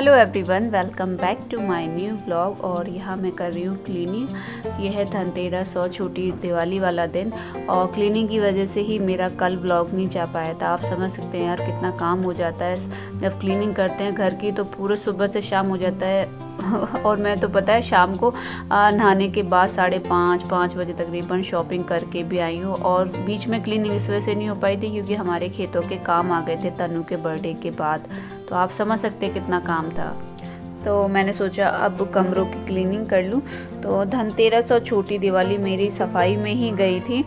Hello everyone, welcome back to my new vlog. और यहाँ मैं कर रही हूँ क्लीनिंग। ये है धनतेरस और छोटी दिवाली वाला दिन, और क्लीनिंग की वजह से ही मेरा कल व्लॉग नहीं जा पाया था। आप समझ सकते हैं यार कितना काम हो जाता है जब क्लीनिंग करते हैं घर की, तो पूरे सुबह से शाम हो जाता है। और मैं तो पता है शाम को नहाने के बाद 5:30 बजे तकरीबन शॉपिंग करके भी आई हूँ। और बीच में क्लीनिंग इस वजह से नहीं हो पाई थी क्योंकि हमारे खेतों के काम आ गए थे तनु के बर्थडे के बाद। तो आप समझ सकते हैं कितना काम था। तो मैंने सोचा अब कमरों की क्लीनिंग कर लूँ। तो धनतेरस और छोटी दिवाली मेरी सफाई में ही गई थी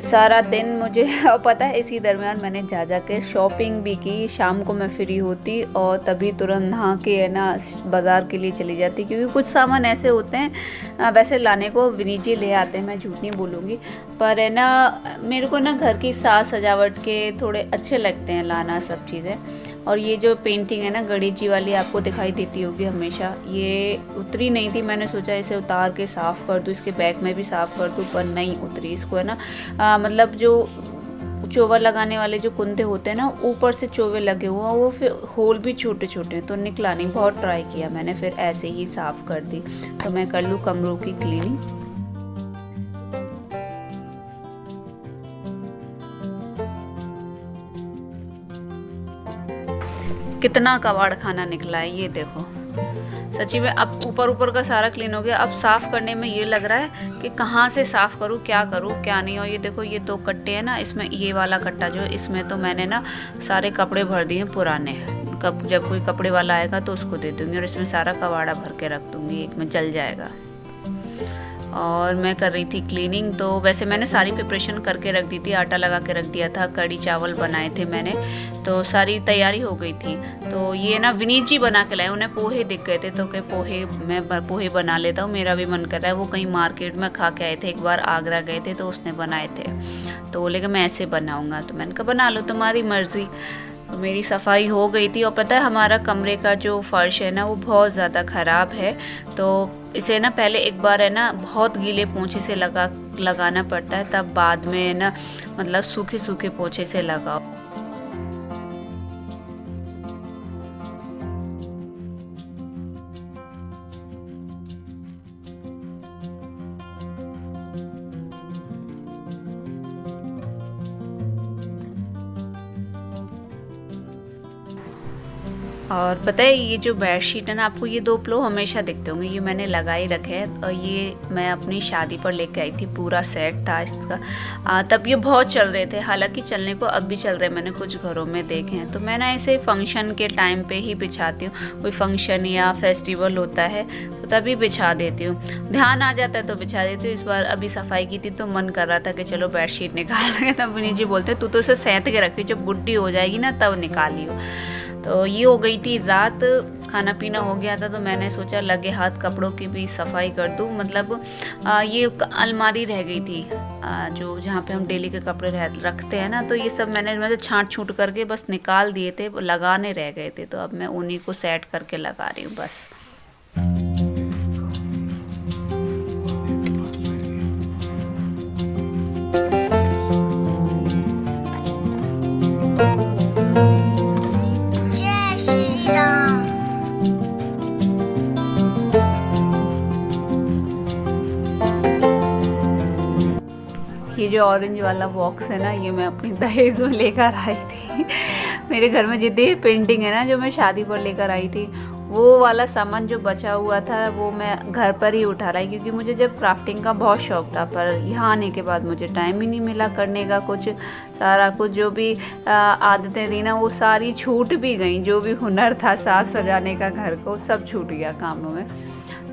सारा दिन मुझे। और पता है इसी दरमियान मैंने जा के शॉपिंग भी की। शाम को मैं फ्री होती और तभी तुरंत नहा के है ना बाज़ार के लिए चली जाती, क्योंकि कुछ सामान ऐसे होते हैं वैसे लाने को विनीत जी ले आते हैं, मैं झूठ नहीं बोलूँगी, पर है ना मेरे को ना घर की साज सजावट के थोड़े अच्छे लगते हैं लाना सब चीज़ें। और ये जो पेंटिंग है ना गणेश जी वाली आपको दिखाई देती होगी हमेशा, ये उतरी नहीं थी। मैंने सोचा इसे उतार के साफ़ कर दूँ, इसके बैक में भी साफ़ कर दूँ, पर नहीं उतरी। इसको है ना मतलब जो चोवर लगाने वाले जो कुंदे होते हैं ना ऊपर से चोवे लगे हुए हैं, वो फिर होल भी छोटे छोटे हैं तो निकला नहीं। बहुत ट्राई किया मैंने, फिर ऐसे ही साफ़ कर दी। तो मैं कर लूँ कमरों की क्लीनिंग। कितना कबाड़ खाना निकला है ये देखो, सच्ची में। अब ऊपर का सारा क्लीन हो गया। अब साफ़ करने में ये लग रहा है कि कहाँ से साफ़ करूँ क्या नहीं। और ये देखो ये 2 कट्टे हैं ना, इसमें ये वाला कट्टा जो इसमें तो मैंने ना सारे कपड़े भर दिए पुराने। जब कोई कपड़े वाला आएगा तो उसको दे दूँगी और इसमें सारा कबाड़ा भर के रख दूँगी, एक में जल जाएगा। और मैं कर रही थी क्लीनिंग। तो वैसे मैंने सारी प्रिपरेशन करके रख दी थी, आटा लगा के रख दिया था, कड़ी चावल बनाए थे मैंने, तो सारी तैयारी हो गई थी। तो ये ना विनीत जी बना के लाए, उन्हें पोहे दिख गए थे तो कहे पोहे मैं पोहे बना लेता हूँ, मेरा भी मन कर रहा है। वो कहीं मार्केट में खा के आए थे, एक बार आगरा गए थे तो उसने बनाए थे, तो बोले कि मैं ऐसे बनाऊँगा। तो मैंने कहा बना लो, तुम्हारी मर्ज़ी। तो मेरी सफाई हो गई थी। और पता है हमारा कमरे का जो फर्श है ना वो बहुत ज़्यादा ख़राब है, तो इसे ना पहले एक बार है ना बहुत गीले पोंछे से लगाना पड़ता है, तब बाद में है ना मतलब सूखे सूखे पोंछे से लगाओ। और पता है ये जो बेडशीट है ना, आपको ये 2 पिलो हमेशा दिखते होंगे, ये मैंने लगा ही रखे हैं। और ये मैं अपनी शादी पर लेके आई थी, पूरा सेट था इसका। तब ये बहुत चल रहे थे, हालांकि चलने को अब भी चल रहे हैं, मैंने कुछ घरों में देखे हैं। तो मैं ना इसे फंक्शन के टाइम पे ही बिछाती हूँ, कोई फंक्शन या फेस्टिवल होता है तो तभी बिछा देती हूँ, ध्यान आ जाता है तो बिछा देती हूँ। इस बार अभी सफाई की थी तो मन कर रहा था कि चलो बेडशीट निकाल रहे हैं, तब विनीत जी बोलते तू तो इसे सैंत के रखी, जब बुढ़ी हो जाएगी ना तब निकालियो। तो ये हो गई थी रात, खाना पीना हो गया था, तो मैंने सोचा लगे हाथ कपड़ों की भी सफाई कर दूँ। मतलब ये अलमारी रह गई थी जो जहाँ पे हम डेली के कपड़े रखते हैं ना, तो ये सब मैंने मतलब छांट छूट करके बस निकाल दिए थे, लगाने रह गए थे, तो अब मैं उन्हीं को सेट करके लगा रही हूँ बस। ये जो ऑरेंज वाला बॉक्स है ना, ये मैं अपनी दहेज में लेकर आई थी। मेरे घर में जितनी पेंटिंग है ना जो मैं शादी पर लेकर आई थी, वो वाला सामान जो बचा हुआ था वो मैं घर पर ही उठा लाई, क्योंकि मुझे जब क्राफ्टिंग का बहुत शौक था, पर यहाँ आने के बाद मुझे टाइम ही नहीं मिला करने का। कुछ सारा कुछ जो भी आदतें थी ना वो सारी छूट भी गई, जो भी हुनर था साज सजाने का घर को सब छूट गया कामों में।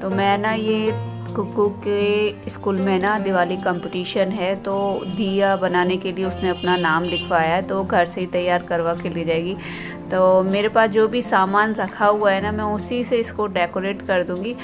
तो मैं ना ये कुक्कू के स्कूल में ना दिवाली कंपटीशन है, तो दिया बनाने के लिए उसने अपना नाम लिखवाया है, तो घर से ही तैयार करवा के ले जाएगी। तो मेरे पास जो भी सामान रखा हुआ है ना मैं उसी से इसको डेकोरेट कर दूँगी।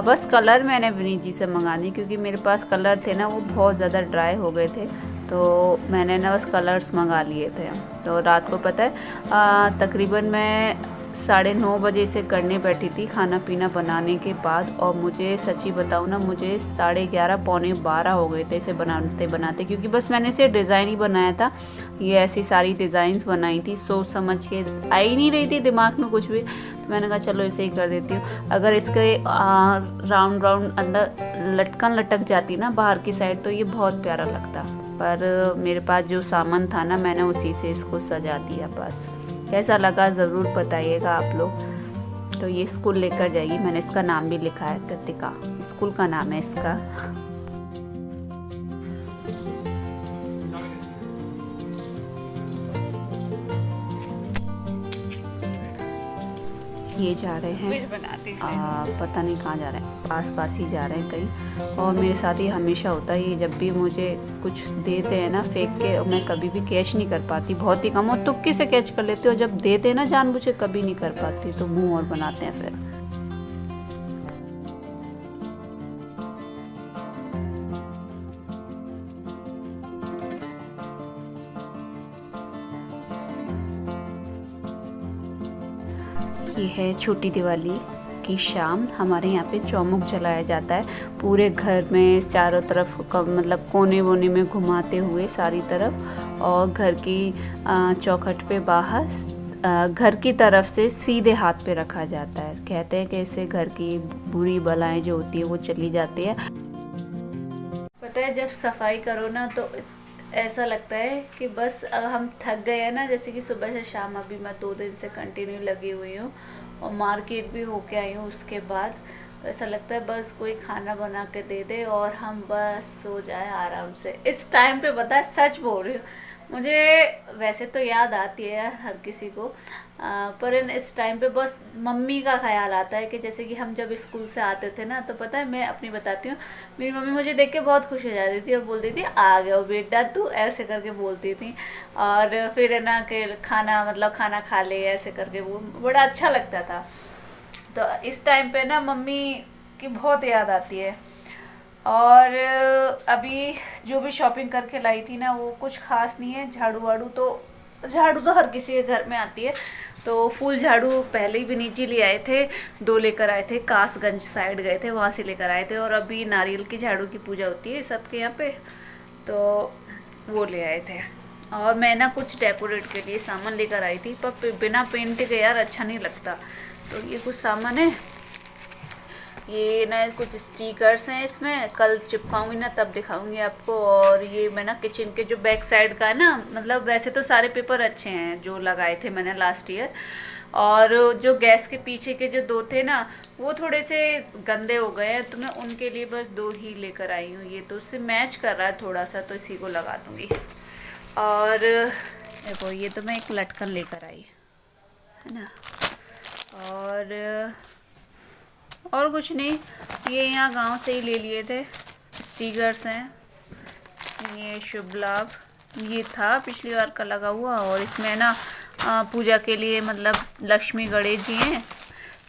बस कलर मैंने विनीत जी से मंगा दी, क्योंकि मेरे पास कलर थे ना वो बहुत ज़्यादा ड्राई हो गए थे, तो मैंने ना बस कलर्स मंगा लिए थे। तो रात को पता है तकरीबन मैं 9:30 बजे से करने बैठी थी खाना पीना बनाने के बाद, और मुझे सच्ची बताऊँ ना, मुझे 11:30 पौने 12 हो गए थे इसे बनाते बनाते, क्योंकि बस मैंने इसे डिज़ाइन ही बनाया था। ये ऐसी सारी डिज़ाइंस बनाई थी, सोच समझ के आ ही नहीं रही थी दिमाग में कुछ भी, तो मैंने कहा चलो इसे ही कर देती हूँ। अगर इसके राउंड राउंड अंदर लटकन लटक जाती ना बाहर की साइड तो ये बहुत प्यारा लगता, पर मेरे पास जो सामान था ना, मैंने उसी से इसको सजा दिया बस। कैसा लगा ज़रूर बताइएगा आप लोग। तो ये स्कूल लेकर जाएगी, मैंने इसका नाम भी लिखा है, कृतिका स्कूल का नाम है इसका। ये जा रहे हैं पता नहीं कहाँ जा रहे हैं, आस पास ही जा रहे हैं कहीं। और मेरे साथ ही हमेशा होता है, ये जब भी मुझे कुछ देते हैं ना फेंक के, मैं कभी भी कैच नहीं कर पाती, बहुत ही कम, और तुक्के से कैच कर लेती हूँ। जब देते हैं ना जानबूझ के कभी नहीं कर पाती, तो मुंह और बनाते हैं फिर। ये है छोटी दिवाली की शाम। हमारे यहाँ पे चौमुख जलाया जाता है पूरे घर में, चारों तरफ मतलब कोने वोने में घुमाते हुए सारी तरफ, और घर की चौखट पे बाहर घर की तरफ से सीधे हाथ पे रखा जाता है। कहते हैं कि इससे घर की बुरी बलाएं जो होती है वो चली जाती है। पता है जब सफाई करो ना तो ऐसा लगता है कि बस हम थक गए हैं ना, जैसे कि सुबह से शाम अभी मैं 2 दिन से कंटिन्यू लगी हुई हूँ, और मार्केट भी होके आई हूँ उसके बाद, तो ऐसा लगता है बस कोई खाना बना के दे दे और हम बस सो जाए आराम से। इस टाइम पे पता है, सच बोल रही हूँ, मुझे वैसे तो याद आती है यार हर किसी को, पर इस टाइम पे बस मम्मी का ख्याल आता है कि जैसे कि हम जब स्कूल से आते थे ना, तो पता है मैं अपनी बताती हूँ, मेरी मम्मी मुझे देख के बहुत खुश हो जाती थी और बोलती थी आ गया बेटा तू, ऐसे करके बोलती थी। और फिर है ना कि खाना मतलब खाना खा ले, ऐसे करके वो बड़ा अच्छा लगता था। तो इस टाइम पे ना मम्मी की बहुत याद आती है। और अभी जो भी शॉपिंग करके लाई थी ना वो कुछ खास नहीं है। झाड़ू तो हर किसी के घर में आती है, तो फूल झाड़ू पहले ही नीचे ले आए थे, 2 लेकर आए थे, कासगंज साइड गए थे वहाँ से लेकर आए थे। और अभी नारियल की झाड़ू की पूजा होती है सबके यहाँ पे, तो वो ले आए थे। और मैं ना कुछ डेकोरेट के लिए सामान लेकर आई थी, पर बिना पेंट के यार अच्छा नहीं लगता। तो ये कुछ सामान है, ये ना कुछ स्टिकर्स हैं, इसमें कल चिपकाऊंगी ना तब दिखाऊंगी आपको। और ये मैं ना किचन के जो बैक साइड का है ना, मतलब वैसे तो सारे पेपर अच्छे हैं जो लगाए थे मैंने लास्ट ईयर, और जो गैस के पीछे के जो 2 थे ना वो थोड़े से गंदे हो गए हैं, तो मैं उनके लिए बस 2 ही लेकर आई हूँ। ये तो उससे मैच कर रहा है थोड़ा सा, तो इसी को लगा दूँगी। और देखो ये तो मैं एक लटकन लेकर आई है ना, और कुछ नहीं, ये यहाँ गांव से ही ले लिए थे। स्टिकर्स हैं, ये शुभ लाभ ये था पिछली बार का लगा हुआ, और इसमें ना पूजा के लिए मतलब लक्ष्मी गणेश जी हैं।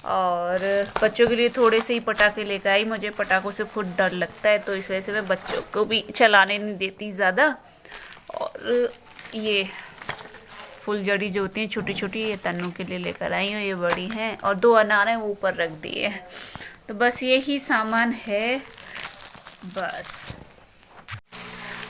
और बच्चों के लिए थोड़े से ही पटाखे लेकर आई, मुझे पटाखों से खुद डर लगता है, तो इस वजह से मैं बच्चों को भी चलाने नहीं देती ज़्यादा। और ये फुलझड़ी जो होती हैं छोटी छोटी, ये तन्नू के लिए लेकर आई हूँ, ये बड़ी हैं, और 2 अनार हैं वो ऊपर रख दिए। तो बस यही सामान है बस।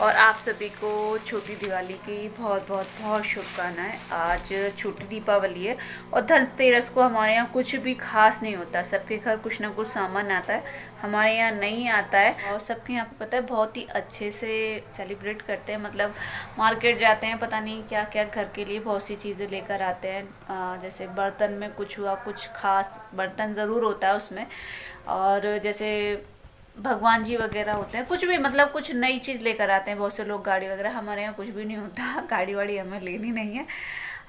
और आप सभी को छोटी दिवाली की बहुत बहुत बहुत शुभकामनाएं। आज छोटी दीपावली है, और धनतेरस को हमारे यहाँ कुछ भी खास नहीं होता, सबके घर कुछ ना कुछ सामान आता है, हमारे यहाँ नहीं आता है। और सबके यहाँ पे पता है बहुत ही अच्छे से सेलिब्रेट करते हैं, मतलब मार्केट जाते हैं, पता नहीं क्या क्या घर के लिए बहुत सी चीज़ें लेकर आते हैं। जैसे बर्तन में कुछ हुआ, कुछ खास बर्तन ज़रूर होता है उसमें, और जैसे भगवान जी वगैरह होते हैं, कुछ भी मतलब कुछ नई चीज़ लेकर आते हैं बहुत से लोग, गाड़ी वगैरह। हमारे यहाँ कुछ भी नहीं होता, गाड़ी वाड़ी हमें लेनी नहीं है।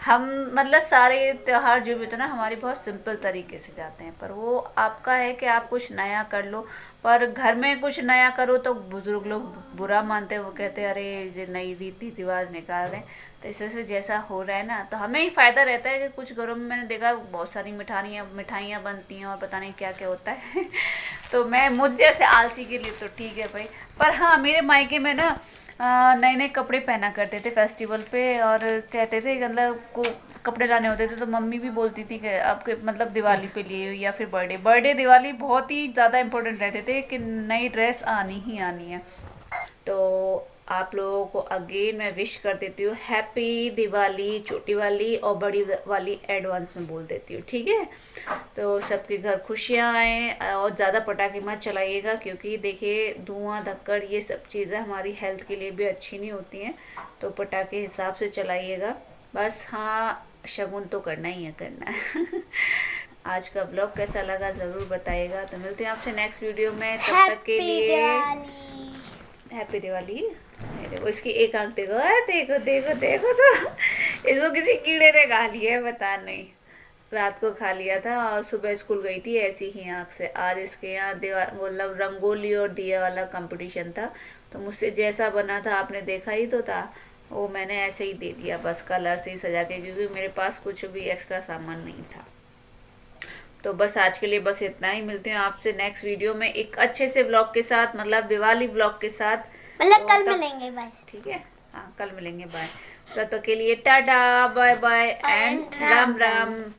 हम मतलब सारे त्यौहार जो भी होते हैं ना हमारे बहुत सिंपल तरीके से जाते हैं, पर वो आपका है कि आप कुछ नया कर लो। पर घर में कुछ नया करो तो बुजुर्ग लोग बुरा मानते हैं, वो कहते हैं अरे ये नई रीति रिवाज निकाल रहे हैं। तो इस वजह से जैसा हो रहा है ना, तो हमें ही फ़ायदा रहता है कि कुछ घरों में मैंने देखा बहुत सारी मिठाइयाँ बनती हैं और पता नहीं क्या क्या होता है तो मैं मुझ जैसे आलसी के लिए तो ठीक है भाई। पर हाँ, मेरे मायके में ना नए नए कपड़े पहना करते थे फेस्टिवल पे, और कहते थे मतलब को कपड़े लाने होते थे तो मम्मी भी बोलती थी कि आपके मतलब दिवाली पे लिए या फिर बर्थडे दिवाली बहुत ही ज़्यादा इम्पोर्टेंट रहते थे कि नई ड्रेस आनी ही आनी है। तो आप लोगों को अगेन मैं विश कर देती हूँ हैप्पी दिवाली, छोटी वाली और बड़ी वाली एडवांस में बोल देती हूँ, ठीक है। तो सबके घर खुशियाँ आए और ज़्यादा पटाखे मत चलाइएगा, क्योंकि देखिए धुआं धक्कड़ ये सब चीज़ें हमारी हेल्थ के लिए भी अच्छी नहीं होती हैं। तो पटाखे हिसाब से चलाइएगा बस। हाँ, शगुन तो करना ही है, करना है। आज का ब्लॉग कैसा लगा ज़रूर बताइएगा। तो मिलते हैं आपसे नेक्स्ट वीडियो में, तब तक के लिए हैप्पी दिवाली। देखो इसकी एक आंख देखो, देखो देखो देखो, तो इसको किसी कीड़े ने खा लिया है, पता नहीं। रात को खा लिया था और सुबह स्कूल गई थी ऐसी ही आंख से। आज इसके यहाँ मतलब रंगोली और दिया वाला कंपटीशन था, तो मुझसे जैसा बना था आपने देखा ही तो था, वो मैंने ऐसे ही दे दिया बस कलर से ही सजा के, क्योंकि मेरे पास कुछ भी एक्स्ट्रा सामान नहीं था। तो बस आज के लिए बस इतना ही। मिलते हैं आपसे नेक्स्ट वीडियो में एक अच्छे से ब्लॉग के साथ, मतलब दिवाली ब्लॉग के साथ। मतलब कल मिलेंगे, बाय। ठीक है, हाँ कल मिलेंगे, बाय। तब तक के लिए tata bye bye and Ram Ram.